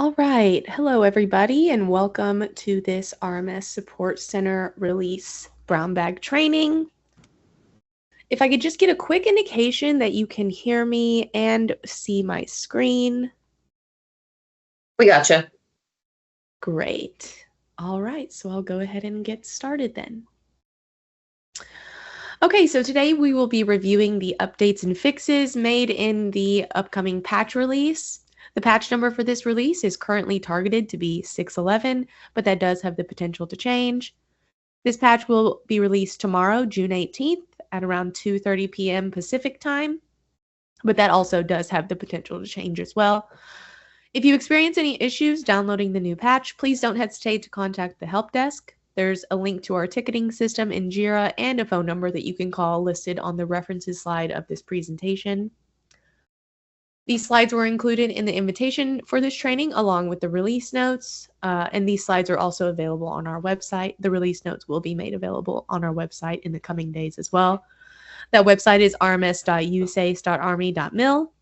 All right. Hello, everybody, and welcome to this RMS Support Center release brown bag training. If I could just get a quick indication that you can hear me and see my screen. We gotcha. Great. All right, so I'll go ahead and get started then. Okay, so today we will be reviewing the updates and fixes made in the upcoming patch release. The patch number for this release is currently targeted to be 611, but that does have the potential to change. This patch will be released tomorrow, June 18th at around 2:30 p.m. Pacific time, but that also does have the potential to change as well. If you experience any issues downloading the new patch, please don't hesitate to contact the help desk. There's a link to our ticketing system in Jira and a phone number that you can call listed on the references slide of this presentation. These slides were included in the invitation for this training along with the release notes, and these slides are also available on our website. The release notes will be made available on our website in the coming days as well. That website is rms.usace.army.mil.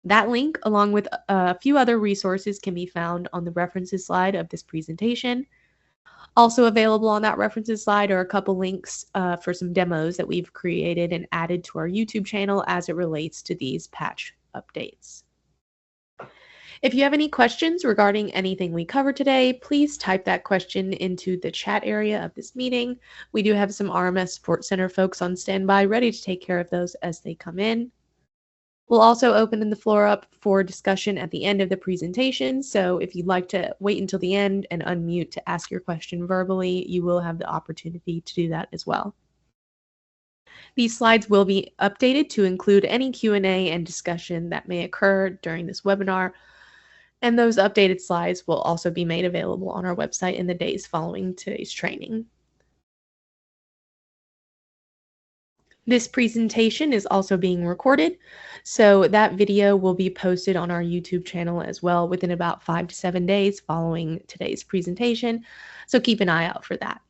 That link, along with a few other resources, can be found on the references slide of this presentation. Also available on that references slide are a couple links for some demos that we've created and added to our YouTube channel as it relates to these patch updates. If you have any questions regarding anything we covered today, please type that question into the chat area of this meeting. We do have some RMS Support Center folks on standby ready to take care of those as they come in. We'll also open the floor up for discussion at the end of the presentation, so if you'd like to wait until the end and unmute to ask your question verbally, you will have the opportunity to do that as well. These slides will be updated to include any Q&A and discussion that may occur during this webinar, and those updated slides will also be made available on our website in the days following today's training. This presentation is also being recorded, so that video will be posted on our YouTube channel as well within about 5 to 7 days following today's presentation, so keep an eye out for that.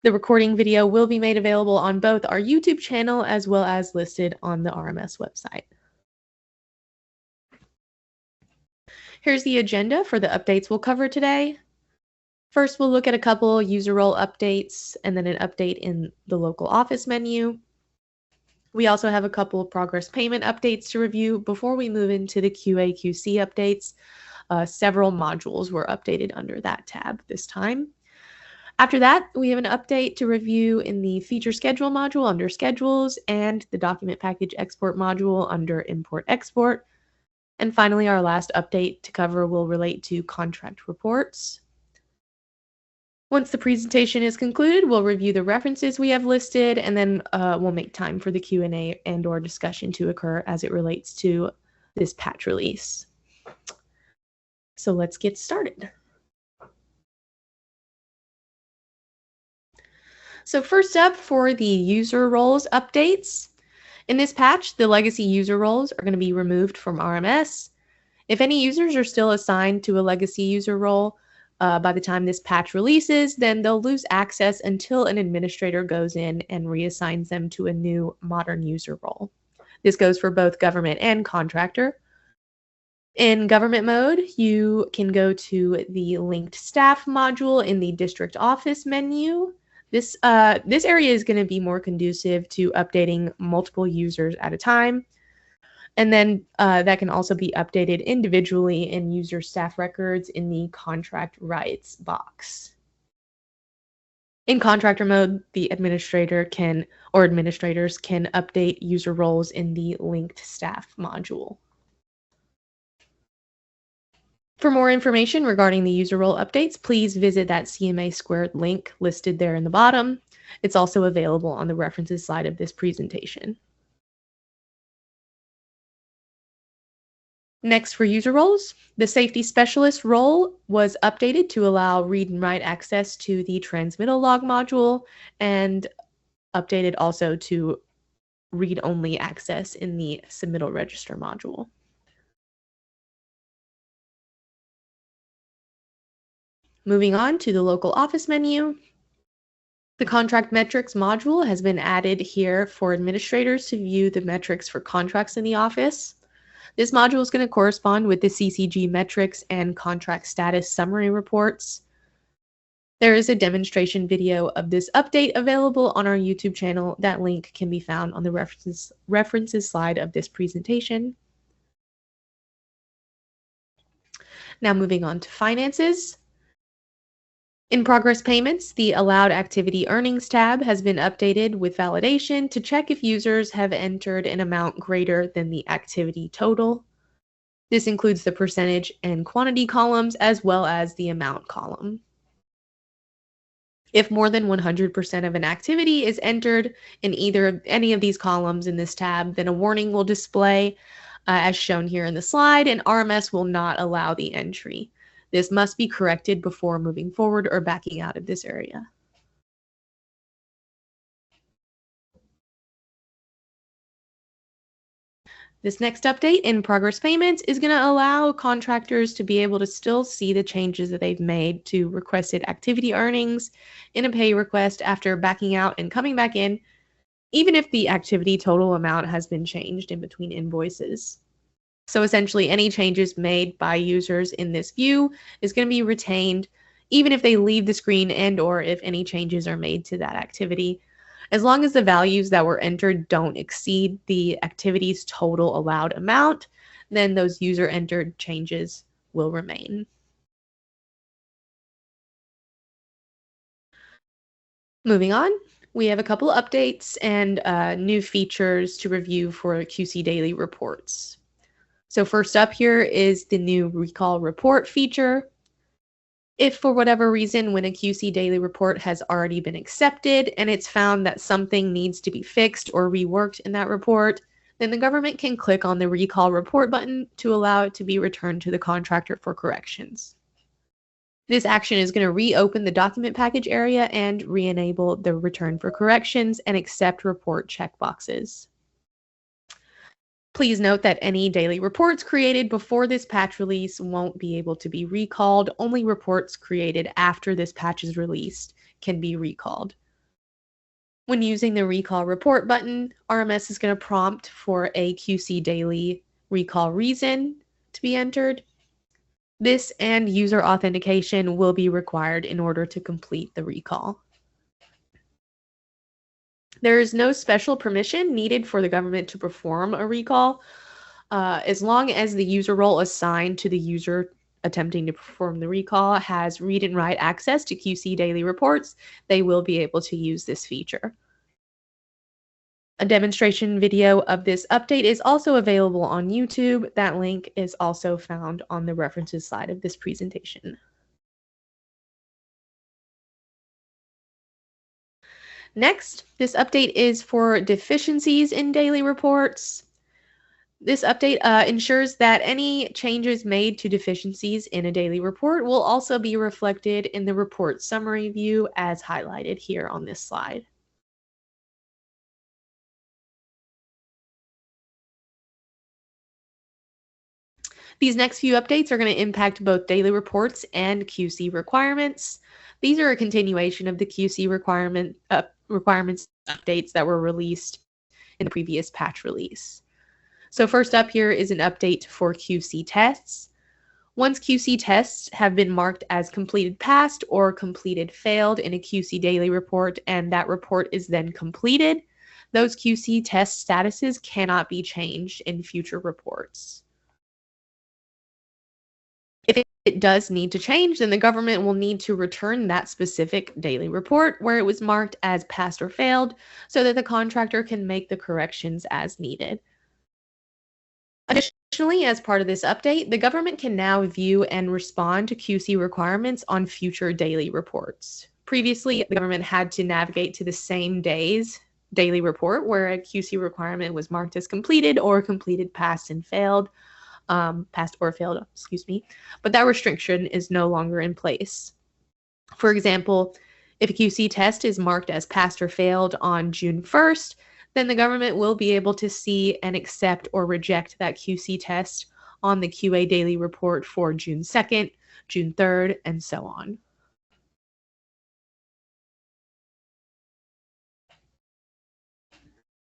The recording video will be made available on both our YouTube channel as well as listed on the RMS website. Here's the agenda for the updates we'll cover today. First, we'll look at a couple user role updates and then an update in the local office menu. We also have a couple of progress payment updates to review before we move into the QA/QC updates. Several modules were updated under that tab this time. After that, we have an update to review in the feature schedule module under schedules and the document package export module under import export. And finally, our last update to cover will relate to contract reports. Once the presentation is concluded, we'll review the references we have listed, and then we'll make time for the Q&A and/or discussion to occur as it relates to this patch release. So let's get started. So first up, for the user roles updates. In this patch, the legacy user roles are going to be removed from RMS. If any users are still assigned to a legacy user role, by the time this patch releases, then they'll lose access until an administrator goes in and reassigns them to a new modern user role. This goes for both government and contractor. In government mode, you can go to the linked staff module in the district office menu. This area is going to be more conducive to updating multiple users at a time. And then that can also be updated individually in user staff records in the contract rights box. In contractor mode, the administrator can, or administrators can, update user roles in the linked staff module. For more information regarding the user role updates, please visit that CMA Squared link listed there in the bottom. It's also available on the references slide of this presentation. Next, for user roles, the safety specialist role was updated to allow read and write access to the transmittal log module and updated also to read-only access in the submittal register module. Moving on to the local office menu, the contract metrics module has been added here for administrators to view the metrics for contracts in the office. This module is going to correspond with the CCG metrics and contract status summary reports. There is a demonstration video of this update available on our YouTube channel. That link can be found on the references slide of this presentation. Now moving on to finances. In progress payments, the allowed activity earnings tab has been updated with validation to check if users have entered an amount greater than the activity total. This includes the percentage and quantity columns as well as the amount column. If more than 100% of an activity is entered in any of these columns in this tab, then a warning will display as shown here in the slide, and RMS will not allow the entry. This must be corrected before moving forward or backing out of this area. This next update in progress payments is going to allow contractors to be able to still see the changes that they've made to requested activity earnings in a pay request after backing out and coming back in, even if the activity total amount has been changed in between invoices. So essentially, any changes made by users in this view is going to be retained even if they leave the screen and or if any changes are made to that activity. As long as the values that were entered don't exceed the activity's total allowed amount, then those user-entered changes will remain. Moving on, we have a couple updates and new features to review for QC Daily reports. So first up here is the new recall report feature. If for whatever reason, when a QC daily report has already been accepted and it's found that something needs to be fixed or reworked in that report, then the government can click on the recall report button to allow it to be returned to the contractor for corrections. This action is going to reopen the document package area and re-enable the return for corrections and accept report checkboxes. Please note that any daily reports created before this patch release won't be able to be recalled. Only reports created after this patch is released can be recalled. When using the recall report button, RMS is going to prompt for a QC daily recall reason to be entered. This and user authentication will be required in order to complete the recall. There is no special permission needed for the government to perform a recall. As long as the user role assigned to the user attempting to perform the recall has read and write access to QC daily reports, they will be able to use this feature. A demonstration video of this update is also available on YouTube. That link is also found on the references slide of this presentation. Next, this update is for deficiencies in daily reports. This update ensures that any changes made to deficiencies in a daily report will also be reflected in the report summary view as highlighted here on this slide. These next few updates are going to impact both daily reports and QC requirements. These are a continuation of the QC requirements updates that were released in the previous patch release. So first up here is an update for QC tests. Once QC tests have been marked as completed passed or completed failed in a QC daily report and that report is then completed, those QC test statuses cannot be changed in future reports. If it does need to change, then the government will need to return that specific daily report where it was marked as passed or failed so that the contractor can make the corrections as needed. Additionally, as part of this update, the government can now view and respond to QC requirements on future daily reports. Previously, the government had to navigate to the same day's daily report where a QC requirement was marked as completed or completed passed and failed. Passed or failed, but that restriction is no longer in place. For example, if a QC test is marked as passed or failed on June 1st, then the government will be able to see and accept or reject that QC test on the QA daily report for June 2nd, June 3rd, and so on.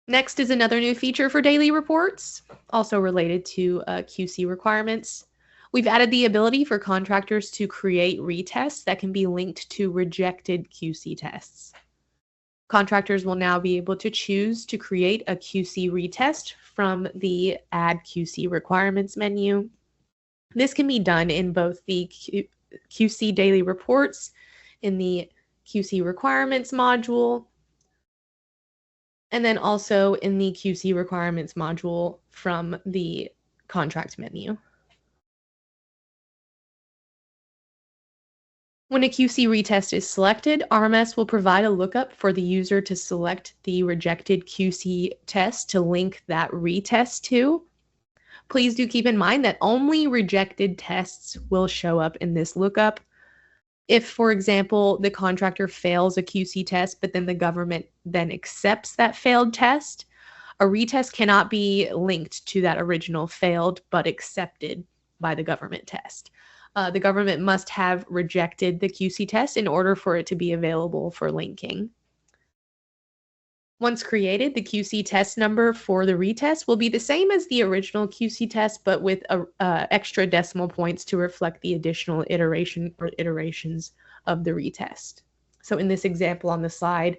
Next is another new feature for daily reports, also related to QC requirements. We've added the ability for contractors to create retests that can be linked to rejected QC tests. Contractors will now be able to choose to create a QC retest from the Add QC Requirements menu. This can be done in both the QC daily reports, in the QC requirements module, and then also in the QC requirements module from the contract menu. When a QC retest is selected, RMS will provide a lookup for the user to select the rejected QC test to link that retest to. Please do keep in mind that only rejected tests will show up in this lookup. If, for example, the contractor fails a QC test, but then the government then accepts that failed test, a retest cannot be linked to that original failed but accepted by the government test. The government must have rejected the QC test in order for it to be available for linking. Once created, the QC test number for the retest will be the same as the original QC test, but with extra decimal points to reflect the additional iteration or iterations of the retest. So in this example on the slide,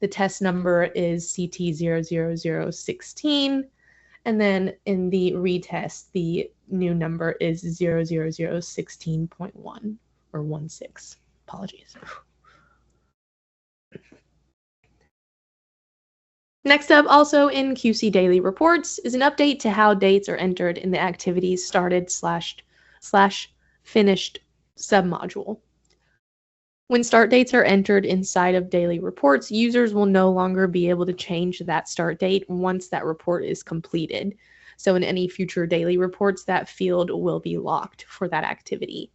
the test number is CT00016, and then in the retest, the new number is 00016.1 or 16. Apologies. Next up, also in QC Daily Reports, is an update to how dates are entered in the activities started / finished submodule. When start dates are entered inside of daily reports, users will no longer be able to change that start date once that report is completed. So in any future daily reports, that field will be locked for that activity.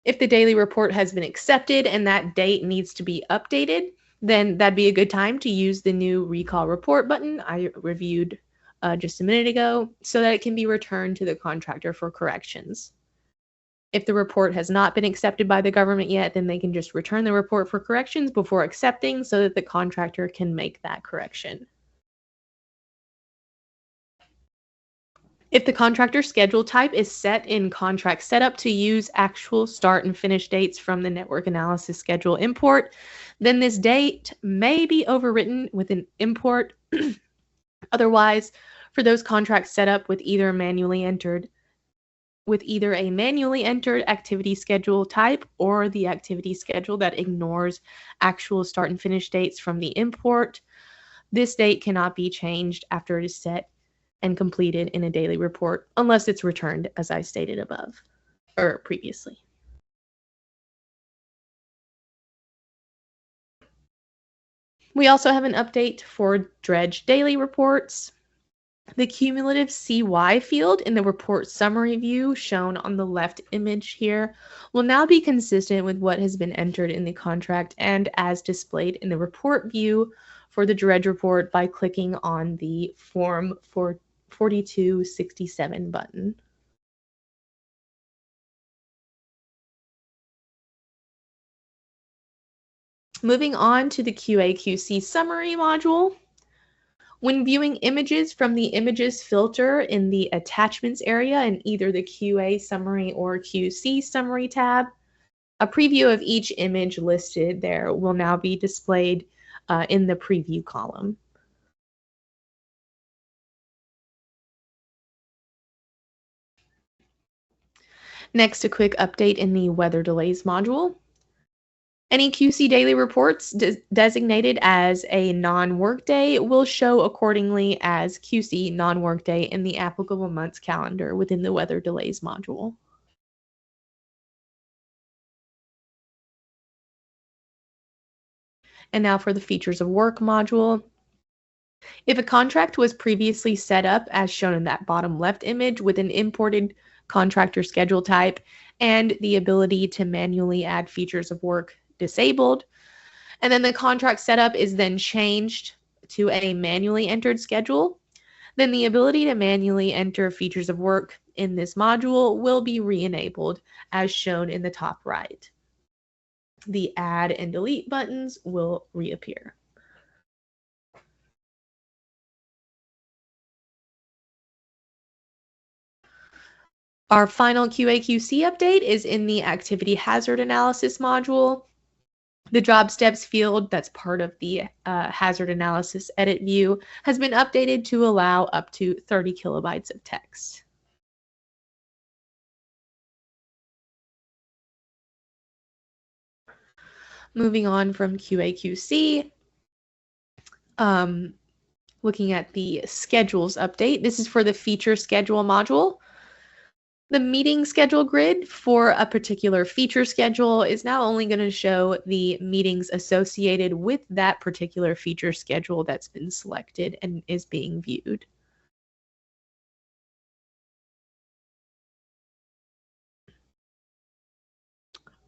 If the daily report has been accepted and that date needs to be updated, then that'd be a good time to use the new recall report button I reviewed just a minute ago so that it can be returned to the contractor for corrections. If the report has not been accepted by the government yet, then they can just return the report for corrections before accepting so that the contractor can make that correction. If the contractor schedule type is set in contract setup to use actual start and finish dates from the network analysis schedule import, then this date may be overwritten with an import. Otherwise, for those contracts set up with either a manually entered activity schedule type or the activity schedule that ignores actual start and finish dates from the import, this date cannot be changed after it is set and completed in a daily report unless it's returned, as I stated above or previously. We also have an update for dredge daily reports. The cumulative CY field in the report summary view shown on the left image here will now be consistent with what has been entered in the contract and as displayed in the report view for the dredge report by clicking on the Form 4267 button. Moving on to the QA/QC summary module. When viewing images from the images filter in the attachments area in either the QA summary or QC summary tab, a preview of each image listed there will now be displayed in the preview column. Next, a quick update in the weather delays module. Any QC daily reports designated as a non-workday will show accordingly as QC non-workday in the applicable month's calendar within the weather delays module. And now for the features of work module. If a contract was previously set up as shown in that bottom left image with an imported contractor schedule type and the ability to manually add features of work disabled, and then the contract setup is then changed to a manually entered schedule, then the ability to manually enter features of work in this module will be re-enabled as shown in the top right. The add and delete buttons will reappear. Our final QA/QC update is in the activity hazard analysis module. The job steps field that's part of the hazard analysis edit view has been updated to allow up to 30 kilobytes of text. Moving on from QA/QC, looking at the schedules update. This is for the feature schedule module. The meeting schedule grid for a particular feature schedule is now only going to show the meetings associated with that particular feature schedule that's been selected and is being viewed.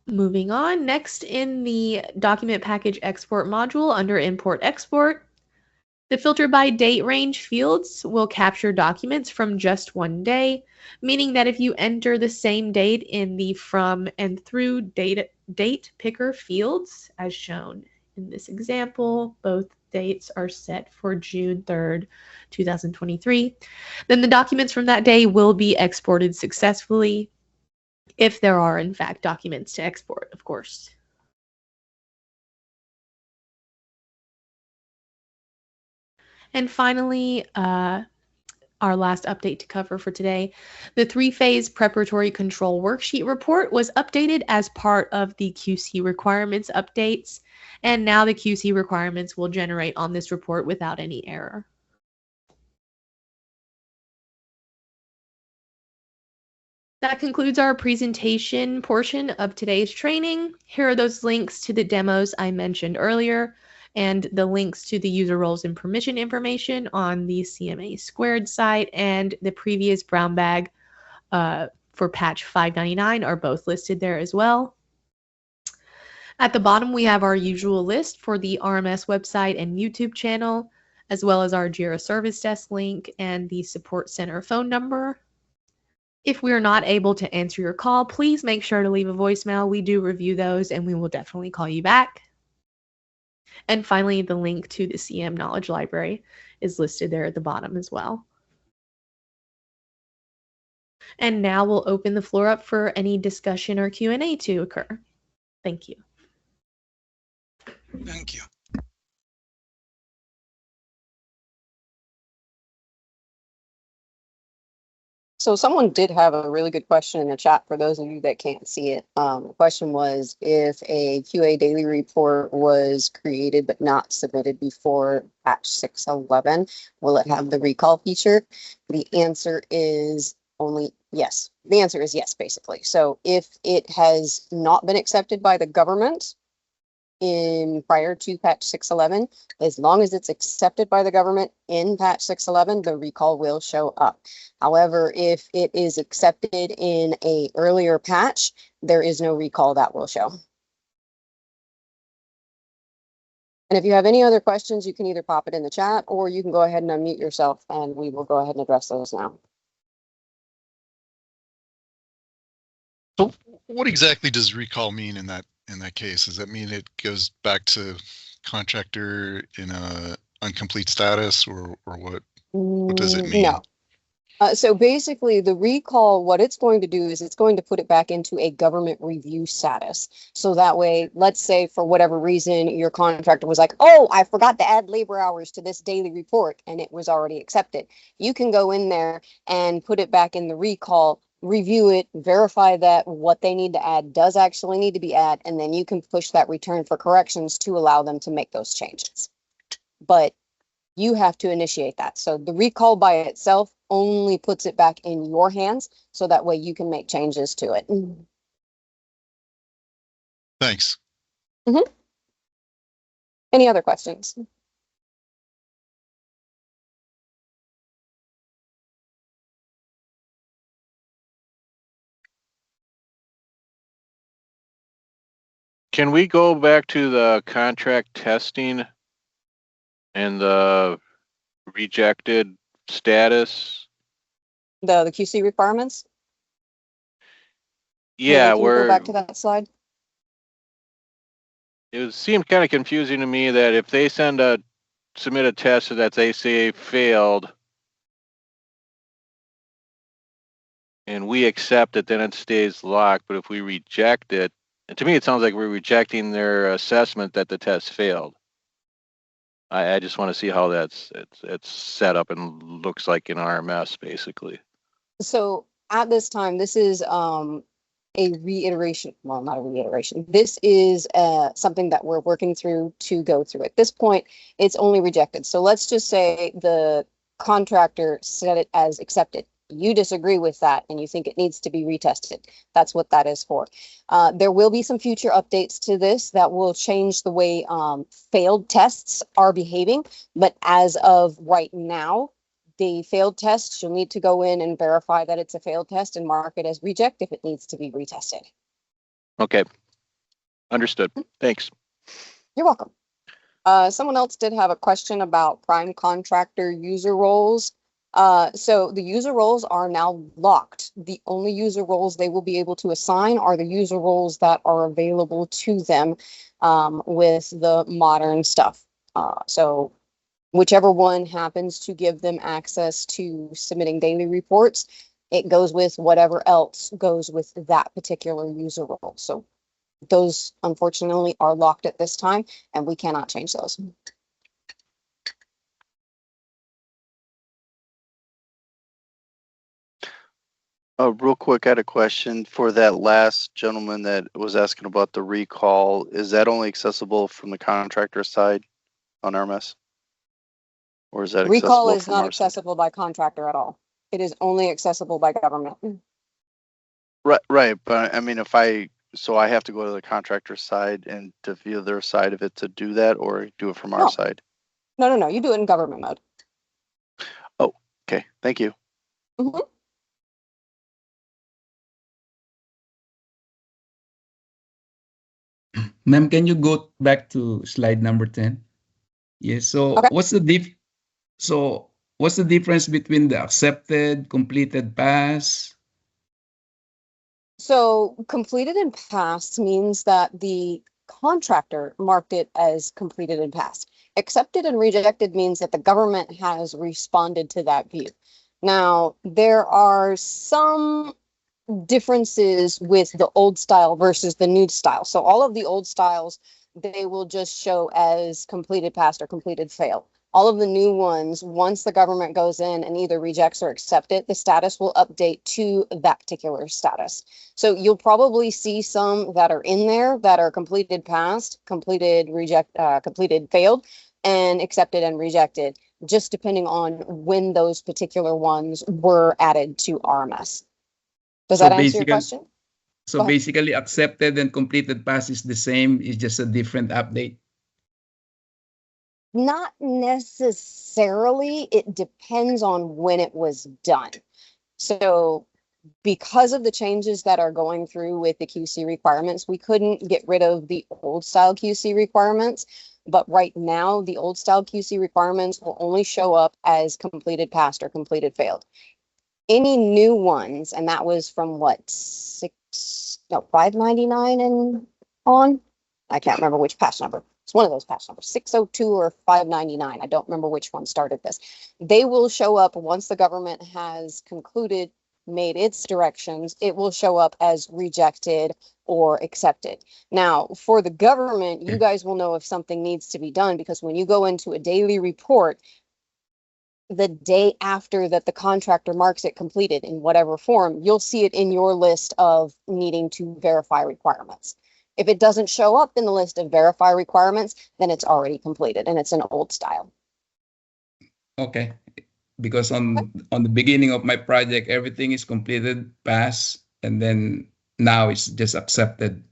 Moving on, next in the document package export module under import export, the filter by date range fields will capture documents from just one day, meaning that if you enter the same date in the from and through date picker fields, as shown in this example, both dates are set for June 3rd, 2023, then the documents from that day will be exported successfully, if there are in fact documents to export, of course. And finally, our last update to cover for today, the three-phase preparatory control worksheet report was updated as part of the QC requirements updates, and now the QC requirements will generate on this report without any error. That concludes our presentation portion of today's training. Here are those links to the demos I mentioned earlier, and the links to the user roles and permission information on the CMA Squared site and the previous brown bag for patch 599 are both listed there as well. At the bottom, we have our usual list for the RMS website and YouTube channel, as well as our JIRA service desk link and the support center phone number. If we are not able to answer your call, please make sure to leave a voicemail. We do review those and we will definitely call you back. And finally, the link to the CM Knowledge Library is listed there at the bottom as well. And now we'll open the floor up for any discussion or Q&A to occur. Thank you. Thank you. So someone did have a really good question in the chat for those of you that can't see it. The question was, if a QA daily report was created but not submitted before patch 611, will it have the recall feature? The answer is only yes. The answer is yes, basically. So if it has not been accepted by the government in prior to patch 611, as long as it's accepted by the government in patch 611, the recall will show up. However, if it is accepted in a earlier patch, there is no recall that will show. And if you have any other questions, you can either pop it in the chat or you can go ahead and unmute yourself and we will go ahead and address those now. So what exactly does recall mean in that case? Does that mean it goes back to contractor in a incomplete status, or what? What does it mean? No. So basically, the recall, what it's going to do is it's going to put it back into a government review status. So that way, let's say for whatever reason, your contractor was like, oh, I forgot to add labor hours to this daily report, and it was already accepted. You can go in there and put it back in the recall, review it, verify that what they need to add does actually need to be added, and then you can push that return for corrections to allow them to make those changes. But you have to initiate that. So the recall by itself only puts it back in your hands, so that way you can make changes to it. Thanks. Any other questions? Can we go back to the contract testing and the rejected status? The QC requirements? Yeah, can you go back to that slide? It seemed kind of confusing to me that if they submit a test that they say failed, and we accept it, then it stays locked. But if we reject it, and to me, it sounds like we're rejecting their assessment that the test failed. I just want to see how it's set up and looks like in RMS, basically. So at this time, this is a reiteration. Well, not a reiteration. This is something that we're working through to go through. At this point, it's only rejected. So let's just say the contractor set it as accepted. You disagree with that and you think it needs to be retested. That's what that is for. There will be some future updates to this that will change the way failed tests are behaving. But as of right now, the failed test, you'll need to go in and verify that it's a failed test and mark it as reject if it needs to be retested. Okay. Understood. Thanks. You're welcome. Someone else did have a question about prime contractor user roles. So the user roles are now locked. The only user roles they will be able to assign are the user roles that are available to them with the modern stuff. So whichever one happens to give them access to submitting daily reports, it goes with whatever else goes with that particular user role. So those unfortunately are locked at this time and we cannot change those. Real quick, I had a question for that last gentleman that was asking about the recall. Is that only accessible from the contractor side on RMS? Or is that Recall accessible is from not our side? accessible by contractor at all. It is only accessible by government. Right. But I mean, so I have to go to the contractor side and to view their side of it to do that, or do it from our No. side? No. You do it in government mode. Oh, okay. Thank you. Mhm. Ma'am, can you go back to slide number 10? Yes. So Okay. what's the difference between the accepted, completed, pass? So completed and passed means that the contractor marked it as completed and passed. Accepted and rejected means that the government has responded to that view. Now, there are some differences with the old style versus the new style. So all of the old styles, they will just show as completed passed or completed fail. All of the new ones, once the government goes in and either rejects or accepts it, the status will update to that particular status. So you'll probably see some that are in there that are completed passed, completed failed, and accepted and rejected, just depending on when those particular ones were added to RMS. Does that answer your question? So basically accepted and completed pass is the same, it's just a different update. Not necessarily. It depends on when it was done. So because of the changes that are going through with the QC requirements, we couldn't get rid of the old style QC requirements. But right now, the old style QC requirements will only show up as completed passed or completed failed. Any new ones, and that was from what, $5.99 and on? I can't remember which patch number. It's one of those patch numbers, 602 or $5.99. I don't remember which one started this. They will show up once the government has concluded, made its directions. It will show up as rejected or accepted. Now, for the government, you guys will know if something needs to be done, because when you go into a daily report, the day after that the contractor marks it completed in whatever form, you'll see it in your list of needing to verify requirements. If it doesn't show up in the list of verify requirements, then it's already completed and it's an old style. Okay. Because on the beginning of my project, everything is completed, pass, and then now it's just accepted.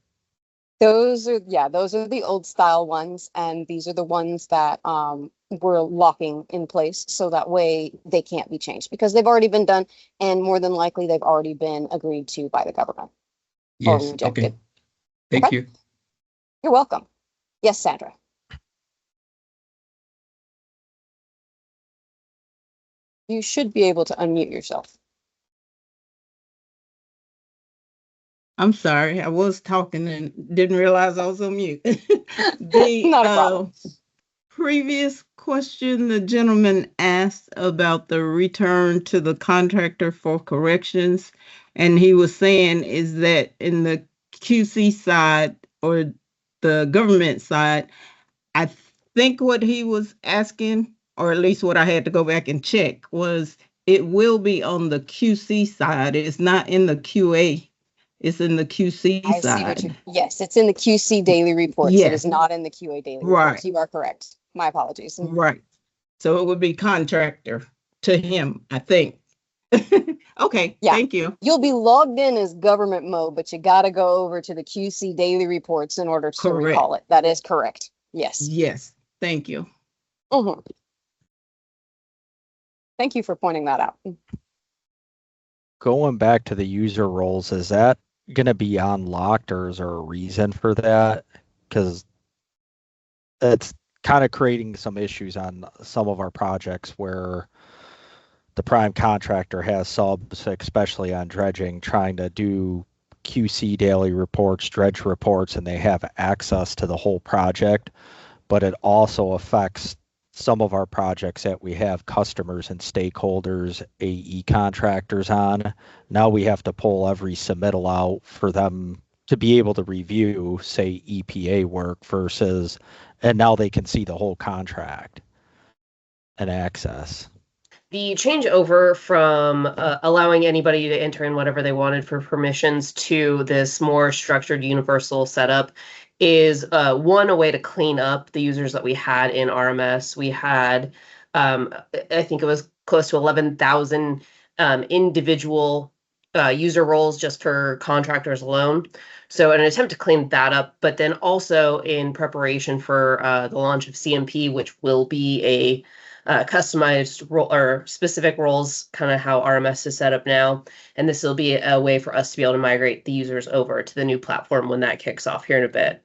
Those are the old style ones, and these are the ones that we're locking in place, so that way they can't be changed because they've already been done, and more than likely they've already been agreed to by the government. Yes. Or rejected. Okay. Thank you. You're welcome. Yes, Sandra. You should be able to unmute yourself. I'm sorry, I was talking and didn't realize I was on mute. Not a problem. Previous question, the gentleman asked about the return to the contractor for corrections. And he was saying is that in the QC side or the government side, I think what he was asking, or at least what I had to go back and check, was it will be on the QC side. It's not in the QA. It's in the QC I see what side. yes, it's in the QC daily reports. It is Yes, not in the QA daily right, reports. You are correct. My apologies. right. So it would be contractor to him, I think. Okay, Yeah. thank you. You'll be logged in as government mode, but you got to go over to the QC daily reports in order to Correct. recall it. That is correct. Yes. Yes, thank you. Mhm. Thank you for pointing that out. Going back to the user roles, is that going to be unlocked, or is there a reason for that? Because it's kind of creating some issues on some of our projects where the prime contractor has subs, especially on dredging, trying to do QC daily reports, dredge reports, and they have access to the whole project. But it also affects some of our projects that we have customers and stakeholders, AE contractors on. Now we have to pull every submittal out for them to be able to review, say, EPA work versus, and now they can see the whole contract and access. The changeover from allowing anybody to enter in whatever they wanted for permissions to this more structured universal setup is a way to clean up the users that we had in RMS. We had, I think it was close to 11,000 individual user roles just for contractors alone. So an attempt to clean that up, but then also in preparation for the launch of CMP, which will be a customized role or specific roles, kind of how RMS is set up now. And this will be a way for us to be able to migrate the users over to the new platform when that kicks off here in a bit.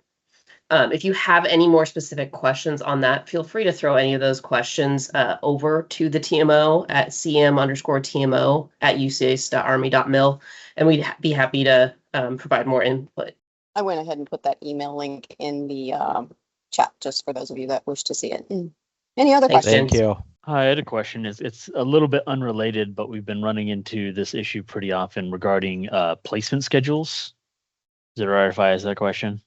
If you have any more specific questions on that, feel free to throw any of those questions over to the TMO at cm_TMO@ucs.army.mil, and we'd be happy to provide more input. I went ahead and put that email link in the chat just for those of you that wish to see it. Any other Thanks, questions? Thank you. I had a question. It's a little bit unrelated, but we've been running into this issue pretty often regarding placement schedules. Is it all right if I ask that question?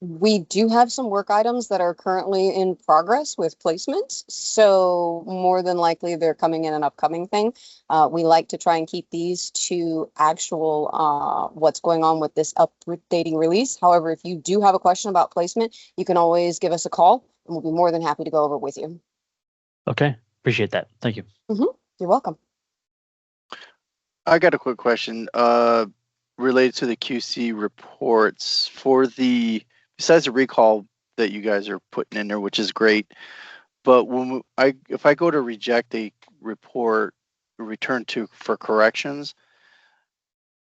We do have some work items that are currently in progress with placements, so more than likely they're coming in an upcoming thing. We like to try and keep these to actual what's going on with this updating release. However, if you do have a question about placement, you can always give us a call and we'll be more than happy to go over it with you. Okay, appreciate that. Thank you. You're welcome. I got a quick question related to the QC reports for the, besides the recall that you guys are putting in there, which is great. But when if I go to reject a report, return to for corrections,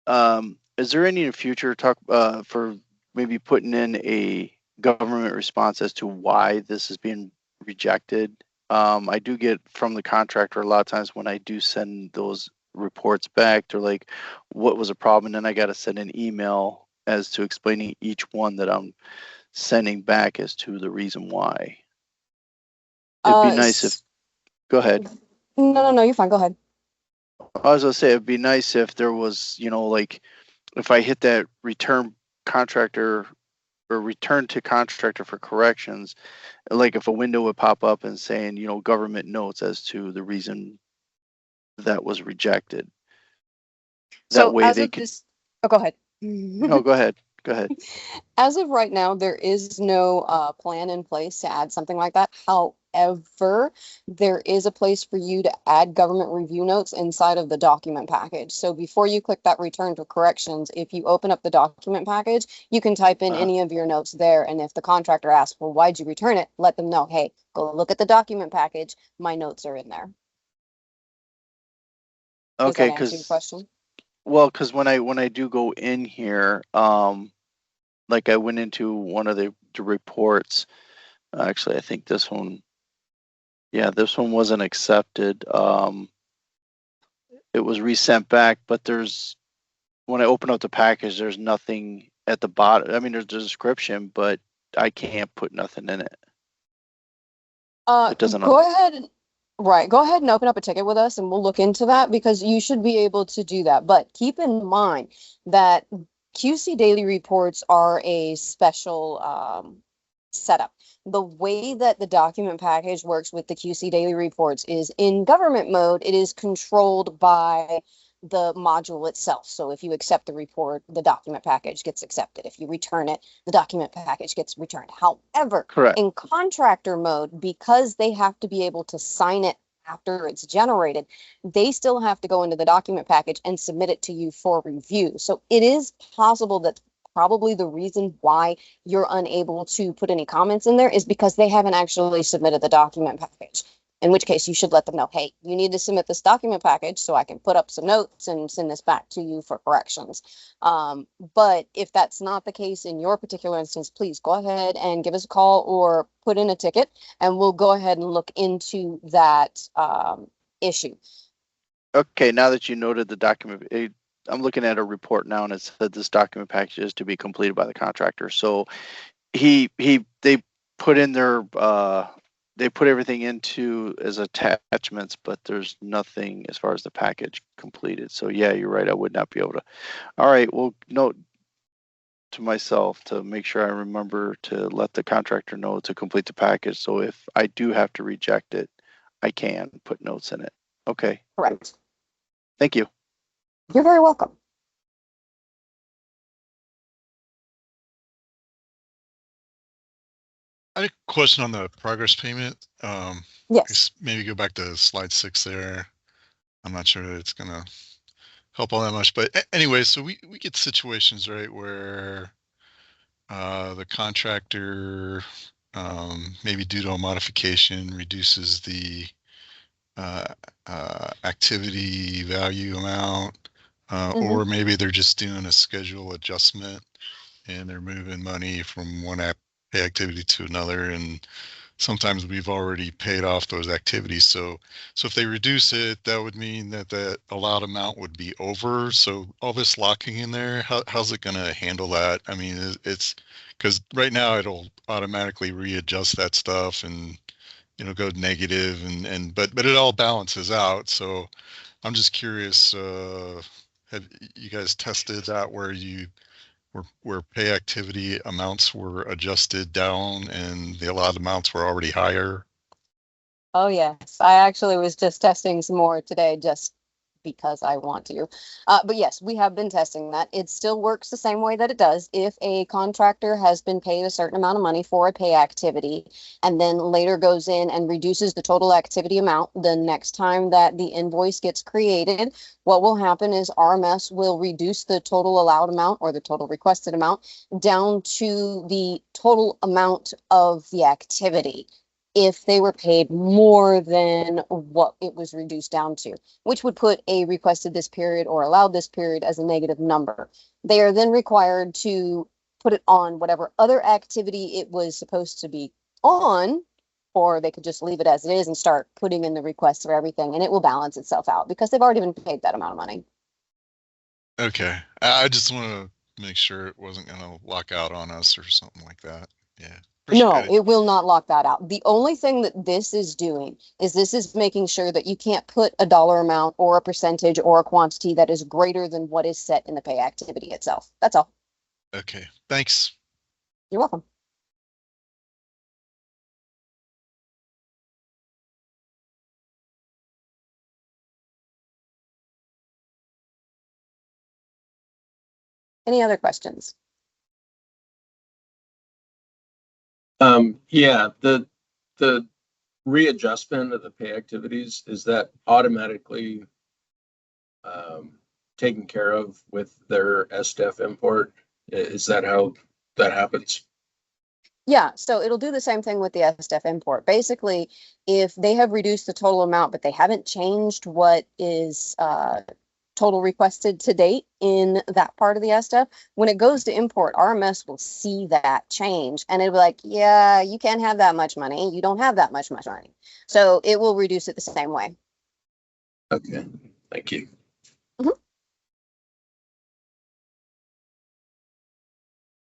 is there any in the future talk for maybe putting in a government response as to why this is being rejected? I do get from the contractor a lot of times when I do send those reports back, they're like, what was the problem? And then I got to send an email as to explaining each one that I'm sending back as to the reason why. It'd be nice if, go ahead. No, you're fine. Go ahead. I was gonna say, it'd be nice if there was, you know, like if I hit that return contractor or return to contractor for corrections, like if a window would pop up and saying, you know, government notes as to the reason that was rejected. That So way as they of could, this, oh, go ahead. no, go ahead. Go ahead. As of right now, there is no plan in place to add something like that. However, there is a place for you to add government review notes inside of the document package. So before you click that return to corrections, if you open up the document package, you can type in any of your notes there. And if the contractor asks, well, why'd you return it? Let them know, hey, go look at the document package. My notes are in there. Okay, Does that answer your question? well, because when I do go in here, like I went into one of the reports. Actually, I think this one, yeah, this one wasn't accepted. It was resent back, but there's, when I open up the package, there's nothing at the bottom. I mean, there's a description, but I can't put nothing in it. It doesn't. Go ahead. Right. Go ahead and open up a ticket with us and we'll look into that because you should be able to do that. But keep in mind that QC daily reports are a special setup. The way that the document package works with the QC daily reports is in government mode, it is controlled by the module itself. So if you accept the report, the document package gets accepted. If you return it, the document package gets returned. However, Correct. in contractor mode, because they have to be able to sign it after it's generated, they still have to go into the document package and submit it to you for review. So it is possible that probably the reason why you're unable to put any comments in there is because they haven't actually submitted the document package. In which case you should let them know, hey, you need to submit this document package so I can put up some notes and send this back to you for corrections. But if that's not the case in your particular instance, please go ahead and give us a call or put in a ticket and we'll go ahead and look into that issue. Okay, now that you noted the document, I'm looking at a report now and it said this document package is to be completed by the contractor. So they put in their they put everything into as attachments, but there's nothing as far as the package completed. So yeah, you're right. I would not be able to. All right, well, note to myself to make sure I remember to let the contractor know to complete the package. So if I do have to reject it, I can put notes in it. Okay. Correct. Thank you. You're very welcome. I had a question on the progress payment. Yes. Maybe go back to slide 6 there. I'm not sure that it's gonna help all that much, but anyway, so we get situations, right, where the contractor, maybe due to a modification, reduces the activity value amount, or maybe they're just doing a schedule adjustment and they're moving money from one pay activity to another, and sometimes we've already paid off those activities. So if they reduce it, that would mean that the allowed amount would be over. So all this locking in there, how's it going to handle that? I mean, it's because right now it'll automatically readjust that stuff and go negative, but it all balances out. So I'm just curious, have you guys tested that where pay activity amounts were adjusted down and the allowed amounts were already higher? Oh, yes. I actually was just testing some more today just because I want to. But yes, we have been testing that. It still works the same way that it does. If a contractor has been paid a certain amount of money for a pay activity and then later goes in and reduces the total activity amount, the next time that the invoice gets created, what will happen is RMS will reduce the total allowed amount or the total requested amount down to the total amount of the activity if they were paid more than what it was reduced down to, which would put a requested this period or allowed this period as a negative number. They are then required to put it on whatever other activity it was supposed to be on, or they could just leave it as it is and start putting in the requests for everything, and it will balance itself out because they've already been paid that amount of money. Okay. I just want to make sure it wasn't going to lock out on us or something like that. Yeah. No, it will not lock that out. The only thing that this is doing is this is making sure that you can't put a dollar amount or a percentage or a quantity that is greater than what is set in the pay activity itself. That's all. Okay. Thanks. You're welcome. Any other questions? Yeah, the readjustment of the pay activities, is that automatically taken care of with their SDEF import? Is that how that happens? Yeah, so it'll do the same thing with the SDEF import. Basically, if they have reduced the total amount, but they haven't changed what is total requested to date in that part of the SDEF, when it goes to import, RMS will see that change and it'll be like, yeah, you can't have that much money. You don't have that much money. So it will reduce it the same way. Okay, thank you.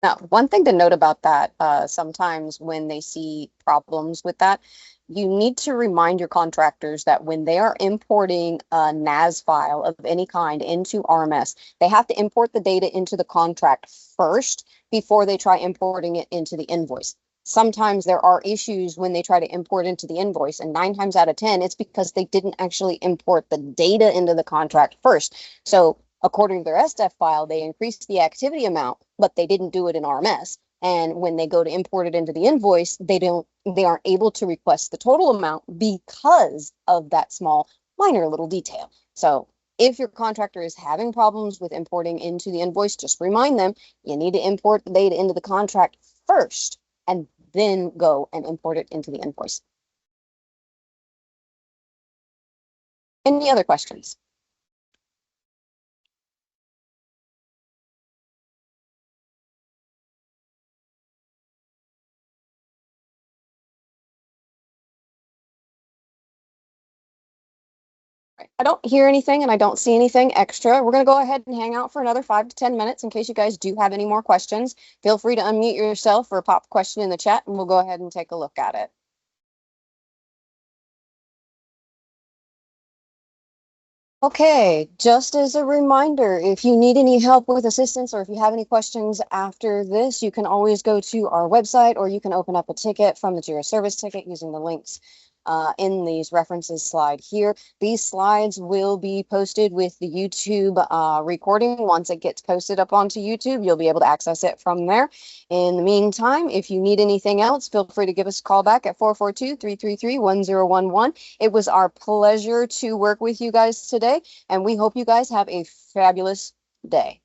Now, one thing to note about that, sometimes when they see problems with that, you need to remind your contractors that when they are importing a NAS file of any kind into RMS, they have to import the data into the contract first before they try importing it into the invoice. Sometimes there are issues when they try to import into the invoice, and 9 times out of 10, it's because they didn't actually import the data into the contract first. So according to their SDEF file, they increased the activity amount, but they didn't do it in RMS. And when they go to import it into the invoice, they aren't able to request the total amount because of that small, minor little detail. So if your contractor is having problems with importing into the invoice, just remind them you need to import the data into the contract first and then go and import it into the invoice. Any other questions? I don't hear anything and I don't see anything extra. We're going to go ahead and hang out for another 5 to 10 minutes in case you guys do have any more questions. Feel free to unmute yourself or pop a question in the chat and we'll go ahead and take a look at it. Okay, just as a reminder, if you need any help with assistance or if you have any questions after this, you can always go to our website or you can open up a ticket from the JIRA service ticket using the links in these references slide here. These slides will be posted with the YouTube recording. Once it gets posted up onto YouTube, you'll be able to access it from there. In the meantime, if you need anything else, feel free to give us a call back at 442-333-1011. It was our pleasure to work with you guys today, and we hope you guys have a fabulous day.